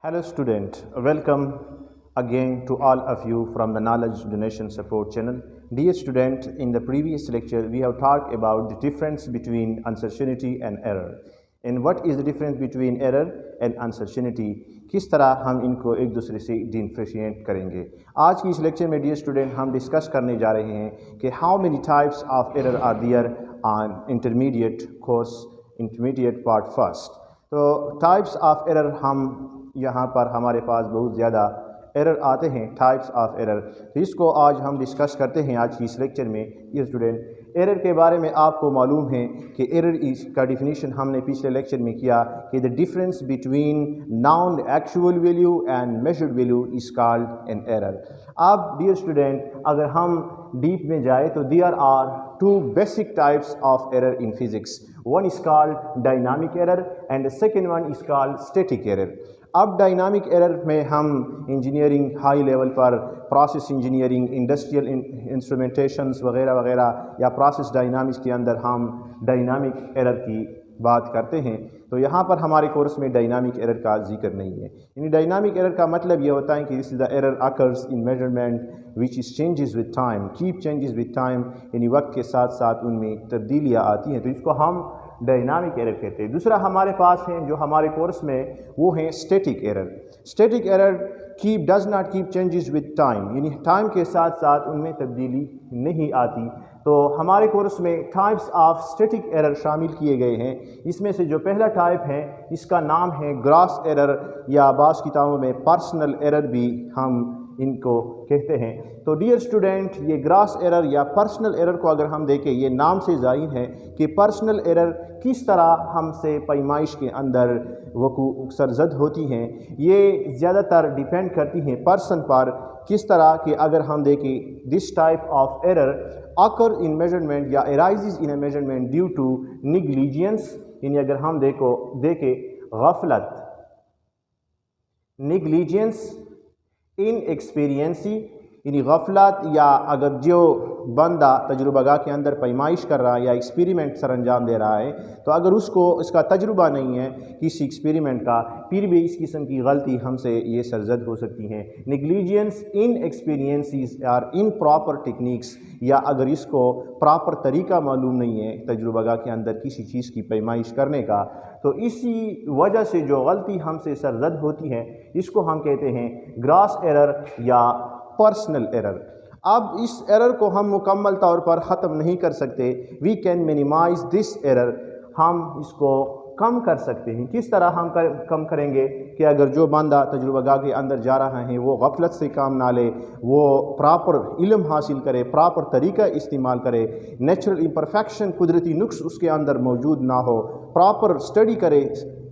Hello student, welcome again to all of you from the Knowledge Donation Support channel. Dear student, in the previous lecture we have talked about the difference between uncertainty and error. And what is the difference between error and uncertainty? किस तरह हम इनको एक दूसरे से differentiate करेंगे। आज की इस लेक्चर में डियर स्टूडेंट हम डिस्कस करने जा रहे हैं कि how many types of error are there on intermediate course intermediate part first. तो टाइप्स ऑफ एरर हम यहाँ पर हमारे पास बहुत ज़्यादा एरर आते हैं, टाइप्स ऑफ एरर। तो इसको आज हम डिस्कस करते हैं आज की इस लेक्चर में। ये स्टूडेंट एरर के बारे में आपको मालूम है कि एरर का डिफिनीशन हमने पिछले लेक्चर में किया कि the difference between known actual value and measured value is called an error. अब डियर स्टूडेंट अगर हम डीप में जाए तो there are two basic types of error in physics. One is called dynamic error and the second one is called static error. अब dynamic error में हम engineering high level पर प्रोसेस इंजीनियरिंग, इंडस्ट्रियल इंस्ट्रूमेंटेशंस वगैरह वगैरह या प्रोसेस डायनामिक्स के अंदर हम डायनामिक एरर की बात करते हैं। तो यहाँ पर हमारे कोर्स में डायनामिक एरर का जिक्र नहीं है। यानी डायनामिक एरर का मतलब ये होता है कि this is the error occurs in measurement which is changes with time, keep changes with time, यानी वक्त के साथ साथ उनमें तब्दीलियाँ आती हैं, तो इसको हम डायनामिक एरर कहते हैं। दूसरा हमारे पास है जो हमारे कोर्स में वो है static error. Static error does not keep changes with time, यानी टाइम के साथ साथ उनमें तब्दीली नहीं आती। तो हमारे कोर्स में टाइप्स ऑफ स्टैटिक एरर शामिल किए गए हैं। इसमें से जो पहला टाइप है इसका नाम है ग्रॉस एरर या बाज़ किताबों में पर्सनल एरर भी हम इनको कहते हैं। तो डियर स्टूडेंट ये ग्रॉस एरर या पर्सनल एरर को अगर हम देखें, ये नाम से ज़ाहिर है कि पर्सनल एरर किस तरह हमसे पैमाइश के अंदर वकू सरजद होती हैं। ये ज़्यादातर डिपेंड करती हैं पर्सन पर, किस तरह कि अगर हम देखें this type of error occur in measurement या arises in a measurement due to negligence, यानी अगर हम देखें गफलत, निग्लिजेंस, इनएक्सपीरियंसी, यानी गफलत या अगर जो बंदा तजुर्बागाह के अंदर पैमाइश कर रहा है या एक्सपेरिमेंट सर अंजाम दे रहा है, तो अगर उसको इसका तजुर्बा नहीं है किसी एक्सपेरिमेंट का, फिर भी इस किस्म की गलती हमसे ये सरजद हो सकती हैं। निग्लिजेंस, इनएक्सपीरियंसीज और इम्प्रॉपर टेक्निक्स, या अगर इसको प्रॉपर तरीका मालूम नहीं है तजुर्बागाह के अंदर किसी चीज़ की पैमाइश करने का, तो इसी वजह से जो गलती हमसे सरजद होती है इसको हम कहते हैं ग्रॉस एरर या पर्सनल एरर। अब इस एरर को हम मुकम्मल तौर पर ख़त्म नहीं कर सकते। We can minimise this error, हम इसको कम कर सकते हैं। किस तरह हम कम करेंगे कि अगर जो बंदा तजुर्बागाह के अंदर जा रहा है वो गफलत से काम ना ले, वो प्रॉपर इल्म हासिल करे, प्रॉपर तरीका इस्तेमाल करे, नेचुरल इम्परफेक्शन, कुदरती नुक्स उसके अंदर मौजूद ना हो, प्रॉपर स्टडी करे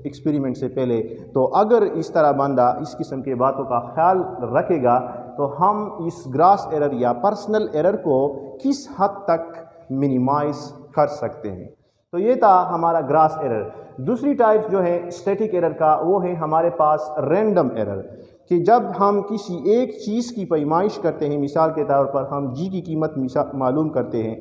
एक्सपेरिमेंट से पहले, तो अगर इस तरह बंदा इस किस्म के बातों का ख्याल रखेगा तो हम इस ग्रॉस एरर या पर्सनल एरर को किस हद तक मिनिमाइज कर सकते हैं। तो ये था हमारा ग्रॉस एरर। दूसरी टाइप जो है स्टैटिक एरर का वो है हमारे पास रैंडम एरर, कि जब हम किसी एक चीज़ की पैमाइश करते हैं, मिसाल के तौर पर हम जी की कीमत मालूम करते हैं,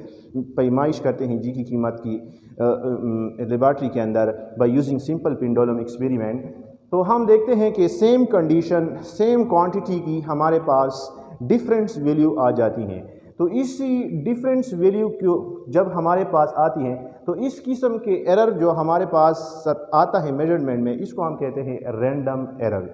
पैमाइश करते हैं जी की कीमत की लेबॉर्ट्री के अंदर by using simple pendulum experiment, तो हम देखते हैं कि सेम कंडीशन, सेम क्वांटिटी की हमारे पास डिफरेंस वैल्यू आ जाती हैं। तो इसी डिफरेंस वैल्यू को जब हमारे पास आती हैं तो इस किस्म के एरर जो हमारे पास आता है मेजरमेंट में, इसको हम कहते हैं रैंडम एरर।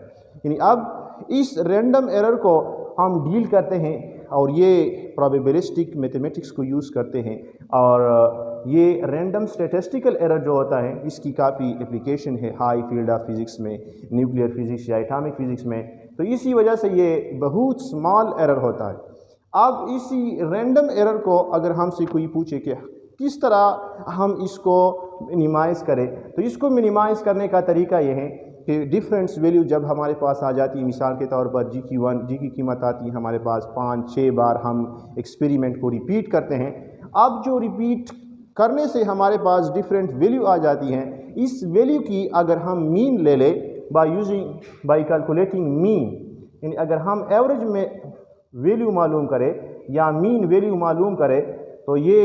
यानी अब इस रैंडम एरर को हम डील करते हैं और ये प्रोबेबिलिस्टिक मैथमेटिक्स को यूज़ करते हैं, और ये रैंडम स्टैटिस्टिकल एरर जो होता है इसकी काफ़ी एप्लीकेशन है हाई फील्ड ऑफ फिज़िक्स में, न्यूक्लियर फिज़िक्स या एटॉमिक फ़िज़िक्स में। तो इसी वजह से ये बहुत स्मॉल एरर होता है। अब इसी रैंडम एरर को अगर हमसे कोई पूछे कि किस तरह हम इसको मिनिमाइज़ करें, तो इसको मिनिमाइज़ करने का तरीका ये है कि डिफरेंस वैल्यू जब हमारे पास आ जाती है, मिसाल के तौर पर जी की कीमत आती है हमारे पास 5-6 बार, हम एक्सपेरिमेंट को रिपीट करते हैं। अब जो रिपीट करने से हमारे पास डिफरेंट वैल्यू आ जाती हैं, इस वैल्यू की अगर हम मीन ले लें बाय कैलकुलेटिंग मीन, यानी अगर हम एवरेज में वैल्यू मालूम करें या मीन वैल्यू मालूम करें, तो ये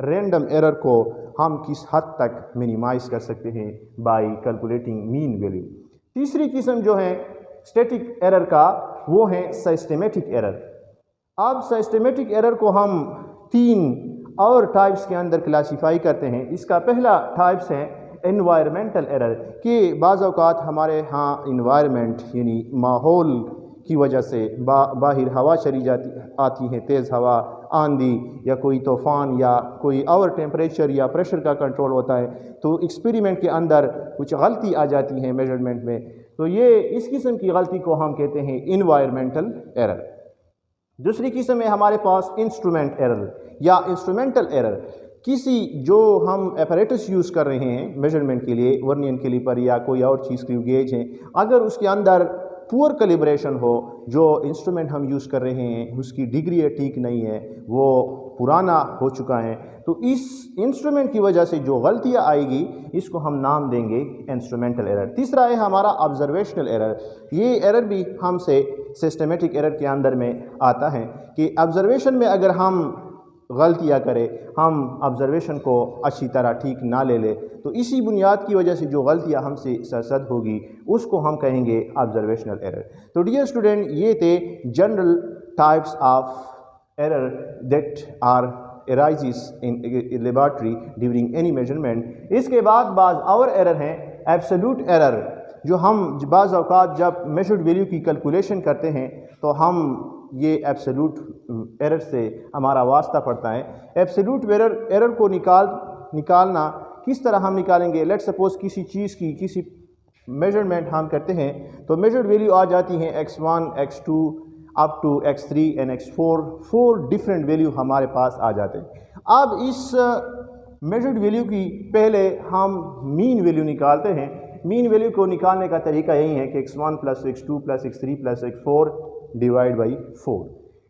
रैंडम एरर को हम किस हद तक मिनिमाइज़ कर सकते हैं बाय कैलकुलेटिंग मीन वैल्यू। तीसरी किस्म जो है स्टैटिक एरर का वो है सिस्टमेटिक एरर। अब सिस्टमेटिक एरर को हम 3 और टाइप्स के अंदर क्लासीफाई करते हैं। इसका पहला टाइप्स है एनवायरमेंटल एरर कि बाज़ औक़ात हमारे यहाँ इन्वायरमेंट यानी माहौल की वजह से बाहर हवा चली आती है, तेज़ हवा, आंधी या कोई तूफ़ान या कोई और टेम्परेचर या प्रेशर का कंट्रोल होता है, तो एक्सपेरिमेंट के अंदर कुछ गलती आ जाती है मेजरमेंट में, तो ये इस किस्म की गलती को हम कहते हैं इन्वायरमेंटल एरर। दूसरी किस्म है हमारे पास इंस्ट्रूमेंट एरर या इंस्ट्रूमेंटल एरर। किसी जो हम एपरेटस यूज़ कर रहे हैं मेजरमेंट के लिए, वर्नियर कैलिपर या कोई और चीज़ की गेज है, अगर उसके अंदर पुअर कैलिब्रेशन हो, जो इंस्ट्रूमेंट हम यूज़ कर रहे हैं उसकी डिग्री ठीक नहीं है, वो पुराना हो चुका है, तो इस इंस्ट्रूमेंट की वजह से जो गलतियाँ आएगी इसको हम नाम देंगे इंस्ट्रूमेंटल एरर। तीसरा है हमारा ऑब्जर्वेशनल एरर। ये एरर भी हमसे सिस्टमेटिक एरर के अंदर में आता है कि ऑब्जर्वेशन में अगर हम गलतियाँ करें, हम ऑब्जर्वेशन को अच्छी तरह ठीक ना ले तो इसी बुनियाद की वजह से जो गलतियाँ हमसे सरसद होगी उसको हम कहेंगे ऑब्जर्वेशनल एरर। तो डियर स्टूडेंट, ये थे general types of error that are arises in laboratory during any measurement। इसके बाद बाज़ और एरर हैं एब्सोल्यूट एरर, जो हम बाज़ औक़ात जब मेजर्ड वैल्यू की कैलकुलेशन करते हैं तो हम ये एब्सोल्यूट एरर से हमारा वास्ता पड़ता है। एब्सोल्यूट एरर को निकालना किस तरह हम निकालेंगे? लेट सपोज़ किसी चीज़ की किसी मेजरमेंट हम करते हैं तो मेजर्ड वैल्यू आ जाती हैं x1, x2 up to x3 and x4, 4 different value हमारे पास आ जाते हैं। अब इस मेजर्ड वैल्यू की पहले हम मीन वैल्यू निकालते हैं। मीन वैल्यू को निकालने का तरीका यही है कि x1 plus x2 plus x3 plus x4 divide by 4।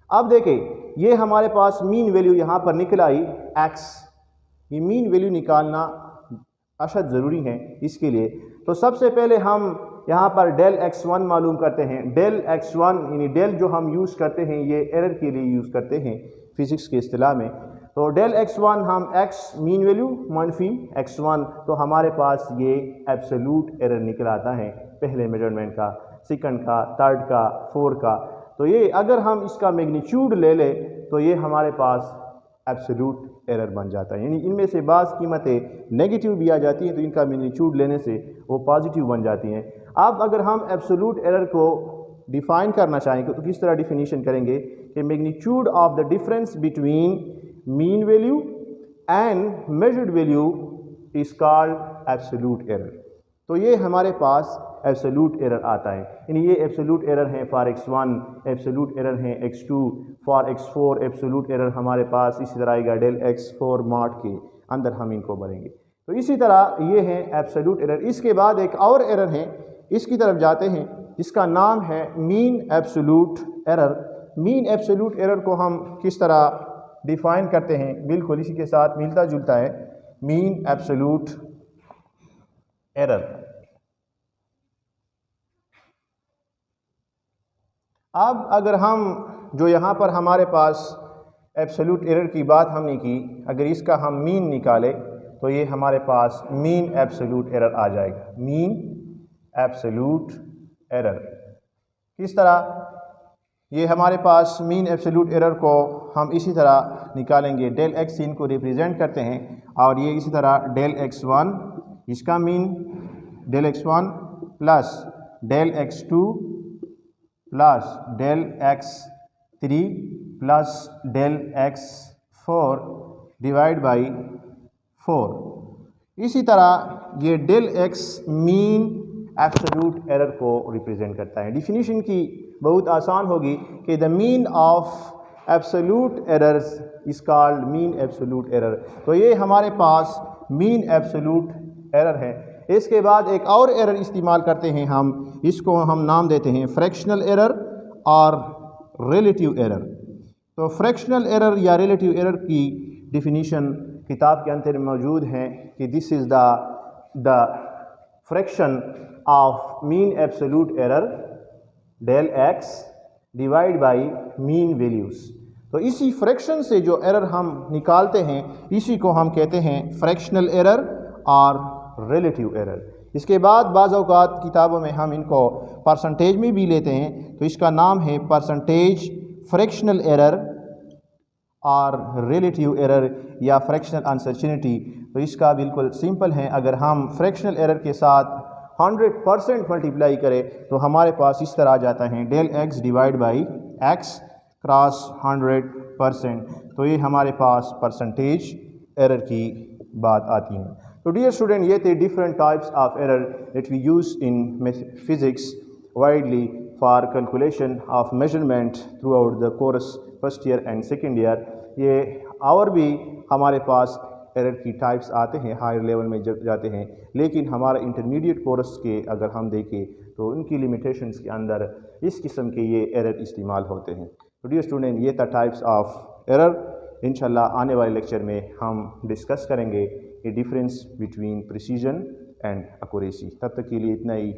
अब देखें, ये हमारे पास मीन वैल्यू यहाँ पर निकल आई x। ये मीन वैल्यू निकालना अशद ज़रूरी है इसके लिए। तो सबसे पहले हम यहाँ पर डेल x1 मालूम करते हैं। डेल x1 यानी डेल जो हम यूज़ करते हैं ये एरर के लिए यूज़ करते हैं फिज़िक्स के इस्तिलाह में। तो डेल x1 हम x मीन वैल्यू मनफी x1, तो हमारे पास ये एब्सोल्यूट एरर निकल आता है पहले मेजरमेंट का, सेकंड का, थर्ड का, फोर्थ का। तो ये अगर हम इसका मैग्नीट्यूड ले लें तो ये हमारे पास एब्सोल्यूट एरर बन जाता है, यानी इनमें से बाज़ कीमतें नेगेटिव भी आ जाती हैं तो इनका मैग्नीट्यूड लेने से वो पॉजिटिव बन जाती हैं। अब अगर हम एब्सोल्यूट एरर को डिफ़ाइन करना चाहेंगे तो किस तरह डिफिनीशन करेंगे कि magnitude of the difference between mean value and measured value is called absolute error. तो ये हमारे पास एब्सोल्यूट एरर आता है, यानी ये एब्सोल्यूट एरर हैं फॉर x1, एब्सोल्यूट एरर हैं x2, for x4 absolute error हमारे पास इसी तरह आएगा डेल x4 मॉड के अंदर हम इनको भरेंगे। तो इसी तरह ये हैं एब्सोल्यूट एरर। इसके बाद एक और एरर है, इसकी तरफ जाते हैं, जिसका नाम है mean absolute error. Mean absolute error को हम किस तरह डिफ़ाइन करते हैं, बिल्कुल इसी के साथ मिलता जुलता है मीन एब्सोल्यूट एरर। अब अगर हम जो यहाँ पर हमारे पास एब्सोल्यूट एरर की बात हमने की, अगर इसका हम मीन निकालें तो ये हमारे पास मीन एब्सोल्यूट एरर आ जाएगा। मीन एब्सोल्यूट एरर किस तरह? ये हमारे पास मीन एब्सोल्यूट एरर को हम इसी तरह निकालेंगे, डेल x इनको रिप्रेजेंट करते हैं और ये इसी तरह डेल x1 इसका mean, del x1 plus del x2 plus del x3 plus del x4 divide by 4। इसी तरह ये del x mean absolute error को रिप्रेजेंट करता है। डिफिनीशन की बहुत आसान होगी कि the mean of absolute errors is called mean absolute error. तो ये हमारे पास मीन एब्सोल्यूट एरर है। इसके बाद एक और एरर इस्तेमाल करते हैं हम, इसको हम नाम देते हैं फ्रैक्शनल एरर और रिलेटिव एरर। तो फ्रैक्शनल एरर या रिलेटिव एरर की डिफिनीशन किताब के अंदर मौजूद है कि this is the fraction of mean absolute error del x divide by mean values. तो इसी फ्रैक्शन से जो एरर हम निकालते हैं इसी को हम कहते हैं फ्रैक्शनल एरर और रिलेटिव एरर। इसके बाद बाज़ औक़ात किताबों में हम इनको परसेंटेज में भी लेते हैं, तो इसका नाम है परसेंटेज फ्रैक्शनल एरर और रिलेटिव एरर या फ्रैक्शनल अनसर्टेनिटी। तो इसका बिल्कुल सिंपल है, अगर हम फ्रैक्शनल एरर के साथ 100% मल्टीप्लाई करें तो हमारे पास इस तरह आ जाता है del x divide by x cross 100%। तो ये हमारे पास परसेंटेज एरर की बात आती है। तो डियर स्टूडेंट, ये थे different types of error that we use in physics widely for calculation of measurement throughout the course first year and second year. ये और भी हमारे पास एरर की टाइप्स आते हैं, हायर लेवल में जब जाते हैं, लेकिन हमारा इंटरमीडिएट कोर्स के अगर हम देखें तो उनकी लिमिटेशंस के अंदर इस किस्म के ये एरर इस्तेमाल होते हैं। तो डियर स्टूडेंट, ये था टाइप्स ऑफ एरर। इंशाल्लाह आने वाले लेक्चर में हम डिस्कस करेंगे a difference between precision and accuracy. तब तक के लिए इतना ही।